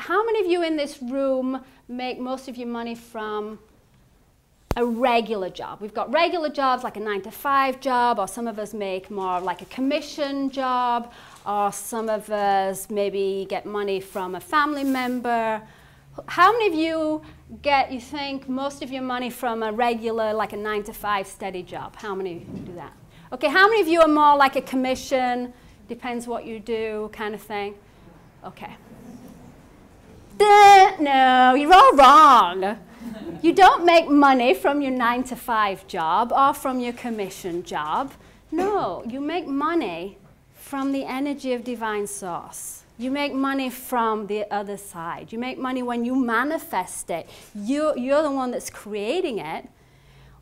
how many of you in this room make most of your money from a regular job? We've got regular jobs like a 9-to-5 job, or some of us make more like a commission job, or some of us maybe get money from a family member. How many of you get, you think, most of your money from a regular, like a 9-to-5 steady job? How many do that? Okay, how many of you are more like a commission, depends what you do kind of thing? Okay. No, you're all wrong. You don't make money from your 9-to-5 job or from your commission job. No, you make money from the energy of divine source. You make money from the other side. You make money when you manifest it. You're the one that's creating it.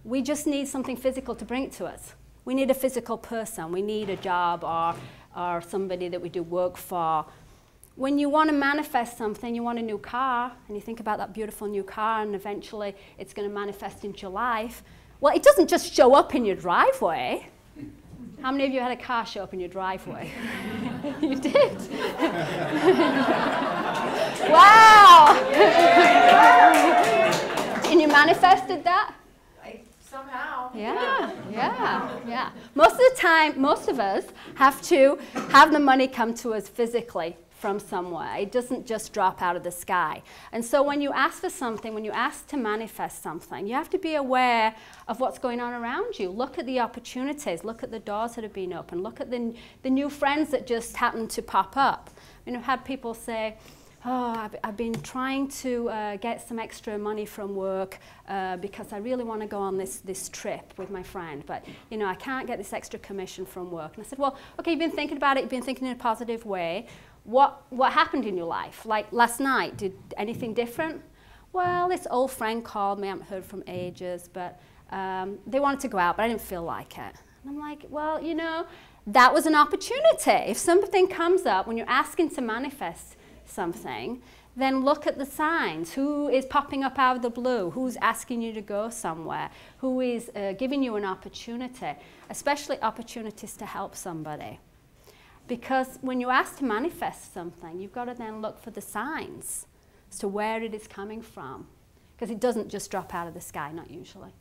We just need something physical to bring it to us. We need a physical person. We need a job or somebody that we do work for. When you want to manifest something, you want a new car, and you think about that beautiful new car, and eventually it's going to manifest into your life. Well, it doesn't just show up in your driveway. How many of you had a car show up in your driveway? You did? Wow! And you manifested that? Somehow. Yeah. Most of the time, most of us have to have the money come to us physically from somewhere. It doesn't just drop out of the sky. And so when you ask for something, when you ask to manifest something, you have to be aware of what's going on around you. Look at the opportunities. Look at the doors that have been opened. Look at the new friends that just happen to pop up. I mean, I've had people say, oh, I've been trying to get some extra money from work because I really want to go on this trip with my friend, but you know, I can't get this extra commission from work. And I said, well, okay, you've been thinking about it, you've been thinking in a positive way. What happened in your life? Like last night, did anything different? Well, this old friend called me, I haven't heard from ages, but they wanted to go out, but I didn't feel like it. And I'm like, well, you know, that was an opportunity. If something comes up when you're asking to manifest something, then look at the signs. Who is popping up out of the blue? Who's asking you to go somewhere? Who is giving you an opportunity? Especially opportunities to help somebody. Because when you ask to manifest something, you've got to then look for the signs as to where it is coming from. Because it doesn't just drop out of the sky, not usually.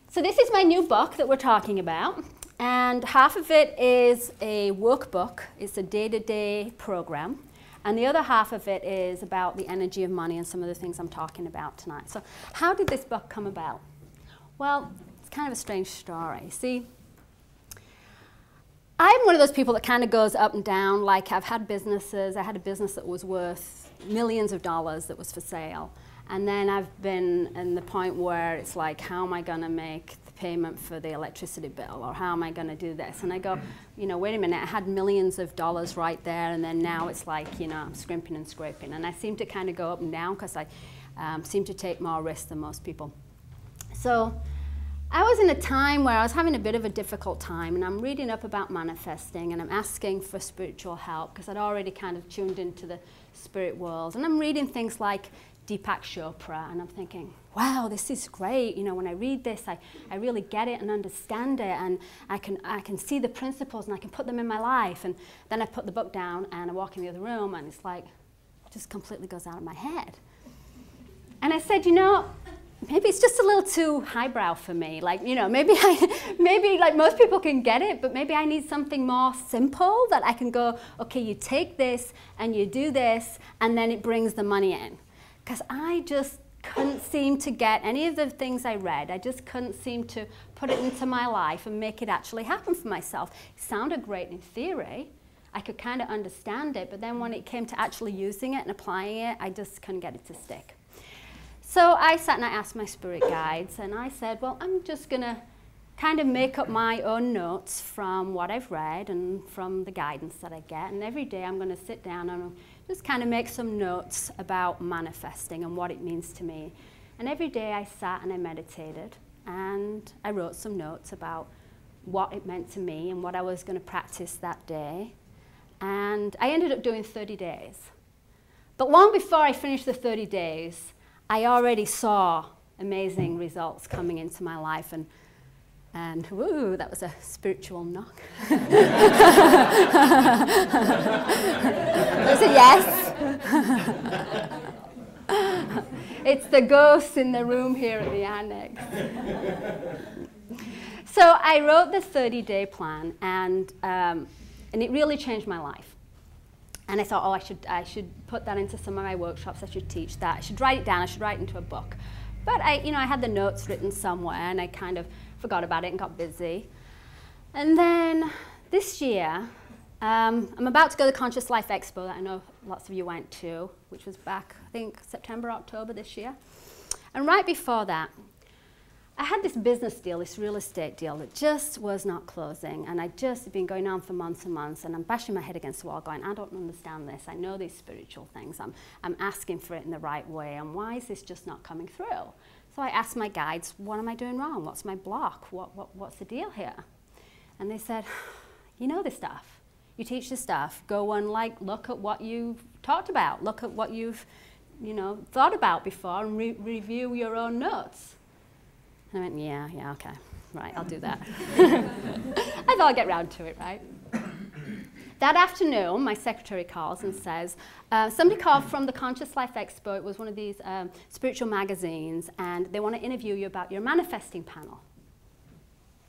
So this is my new book that we're talking about. And half of it is a workbook. It's a day-to-day program. And the other half of it is about the energy of money and some of the things I'm talking about tonight. So how did this book come about? Well, it's kind of a strange story. See, I'm one of those people that kind of goes up and down. Like, I've had businesses. I had a business that was worth millions of dollars that was for sale. And then I've been in the point where it's like, how am I going to make the payment for the electricity bill? Or how am I going to do this? And I go, you know, wait a minute, I had millions of dollars right there, and then now it's like, you know, I'm scrimping and scraping. And I seem to kind of go up and down because I seem to take more risks than most people. So I was in a time where I was having a bit of a difficult time, and I'm reading up about manifesting, and I'm asking for spiritual help because I'd already kind of tuned into the spirit world. And I'm reading things like Deepak Chopra, and I'm thinking, wow, this is great. You know, when I read this, I really get it and understand it, and I can see the principles, and I can put them in my life. And then I put the book down, and I walk in the other room, and it's like, it just completely goes out of my head. And I said, you know, maybe it's just a little too highbrow for me. Like, you know, maybe like most people can get it, but maybe I need something more simple that I can go, okay, you take this and you do this, and then it brings the money in. Because I just couldn't seem to get any of the things I read. I just couldn't seem to put it into my life and make it actually happen for myself. It sounded great in theory. I could kind of understand it, but then when it came to actually using it and applying it, I just couldn't get it to stick. So I sat and I asked my spirit guides, and I said, well, I'm just going to kind of make up my own notes from what I've read and from the guidance that I get. And every day I'm going to sit down and just kind of make some notes about manifesting and what it means to me. And every day I sat and I meditated, and I wrote some notes about what it meant to me and what I was going to practice that day. And I ended up doing 30 days. But long before I finished the 30 days, I already saw amazing results coming into my life, and woo, that was a spiritual knock. There's a Yes. It's the ghosts in the room here at the annex. So I wrote the 30-day plan, and it really changed my life. And I thought, oh, I should put that into some of my workshops. I should teach that. I should write it down. I should write it into a book. But I had the notes written somewhere, and I kind of forgot about it and got busy. And then this year, I'm about to go to the Conscious Life Expo that I know lots of you went to, which was back, I think, September, October this year. And right before that, I had this business deal, this real estate deal that just was not closing, and I'd just been going on for months and months, and I'm bashing my head against the wall going, I don't understand this. I know these spiritual things. I'm asking for it in the right way, and why is this just not coming through? So I asked my guides, what am I doing wrong? What's my block? What's the deal here? And they said, you know this stuff. You teach this stuff. Go and look at what you've talked about. Look at what you've thought about before, and review your own notes. And I went, yeah, okay, right, I'll do that. I thought I'd get round to it, right? That afternoon, my secretary calls and says, somebody called from the Conscious Life Expo. It was one of these spiritual magazines, and they want to interview you about your manifesting panel.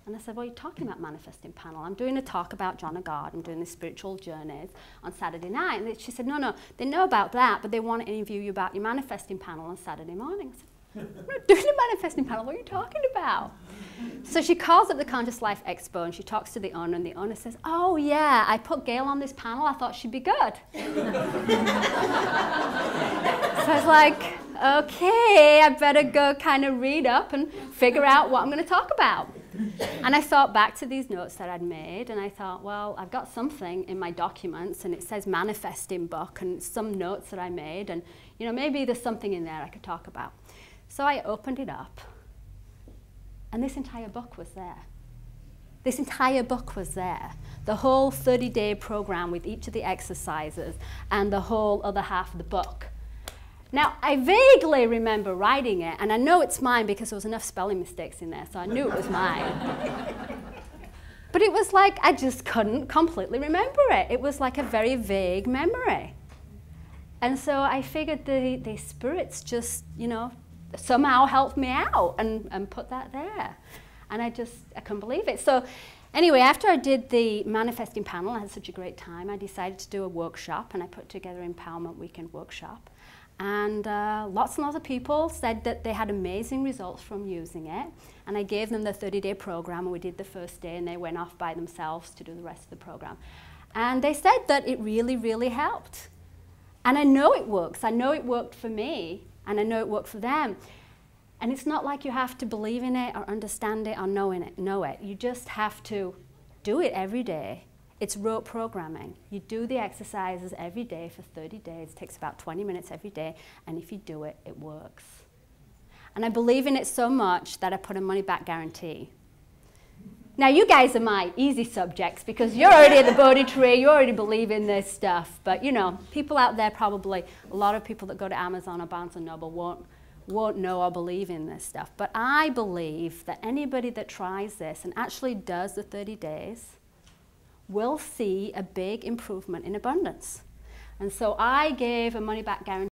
And I said, well, you're talking about manifesting panel. I'm doing a talk about John of God. I'm doing the spiritual journeys on Saturday night. And she said, no, they know about that, but they want to interview you about your manifesting panel on Saturday morning. I said, I'm not doing a manifesting panel. What are you talking about? So she calls up the Conscious Life Expo, and she talks to the owner, and the owner says, oh, yeah, I put Gail on this panel. I thought she'd be good. So I was like, okay, I better go kind of read up and figure out what I'm going to talk about. And I thought back to these notes that I'd made, and I thought, well, I've got something in my documents, and it says manifesting book, and some notes that I made, and maybe there's something in there I could talk about. So I opened it up, and this entire book was there. This entire book was there. The whole 30-day program with each of the exercises and the whole other half of the book. Now, I vaguely remember writing it, and I know it's mine because there was enough spelling mistakes in there, so I knew it was mine. But it was like I just couldn't completely remember it. It was like a very vague memory. And so I figured the spirits just, somehow helped me out and put that there. And I couldn't believe it. So anyway, after I did the manifesting panel, I had such a great time, I decided to do a workshop, and I put together an Empowerment Weekend workshop. And lots and lots of people said that they had amazing results from using it. And I gave them the 30-day program, and we did the first day, and they went off by themselves to do the rest of the program. And they said that it really, really helped. And I know it works. I know it worked for me, and I know it worked for them. And it's not like you have to believe in it or understand it or know it. You just have to do it every day. It's rote programming. You do the exercises every day for 30 days. It takes about 20 minutes every day, and if you do it, it works. And I believe in it so much that I put a money-back guarantee. Now, you guys are my easy subjects because you're already at the Bodhi Tree, you already believe in this stuff. But, people out there probably, a lot of people that go to Amazon or Barnes & Noble won't know or believe in this stuff. But I believe that anybody that tries this and actually does the 30 days will see a big improvement in abundance. And so I gave a money-back guarantee